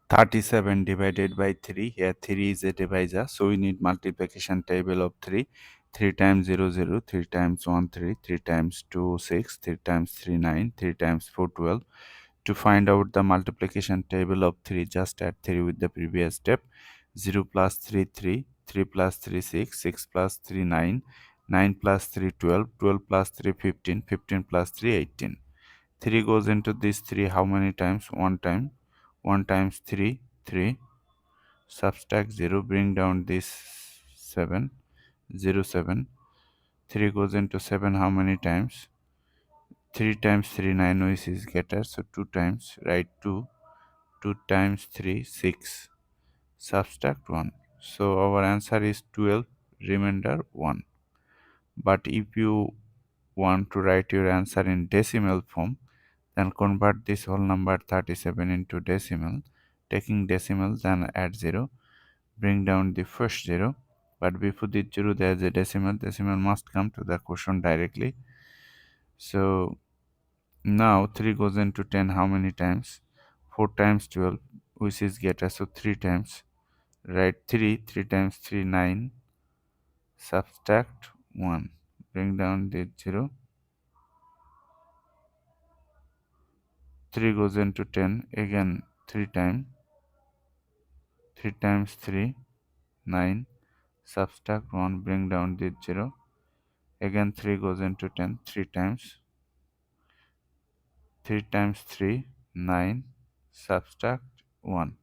37 divided by 3. Here 3 is a divisor, so we need multiplication table of 3. 3 times 0, 0, 3 times 1, 3, 3 times 2, 6, 3 times 3, 9, 3 times 4, 12. To find out the multiplication table of 3, just add 3 with the previous step. 0 plus 3, 3, 3 plus 3, 6, 6 plus 3, 9, 9 plus 3, 12, 12 plus 3, 15, 15 plus 3, 18. 3 goes into this 3 how many times? 1 time. 1 times 3, 3. Subtract 0, bring down this 7, 0, 7. 3 goes into 7 how many times? 3 times 3, 9, which is getter, so 2 times, write 2. 2 times 3, 6. Subtract 1. So our answer is 12, remainder 1. But if you want to write your answer in decimal form, then convert this whole number 37 into decimal. Taking decimal, then add 0. Bring down the first 0. But before the 0, there is a decimal. Decimal must come to the quotient directly. So now 3 goes into 10 how many times? 4 times 12, which is getter, so 3 times. Write 3. 3 times 3, 9. Subtract 1. Bring down the 0. 3 goes into 10, again 3 times. 3 times 3, 9. Subtract 1, bring down the 0. Again 3 goes into 10, 3 times. 3 times 3, 9. Subtract 1.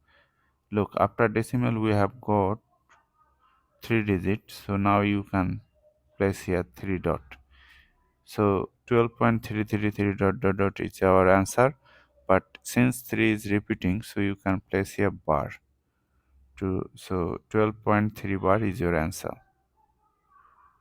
Look, after decimal we have got 3 digits, so now you can place here 3 dot. So 12.333 dot dot dot is our answer, but since 3 is repeating, so you can place here bar. So 12.3 bar is your answer.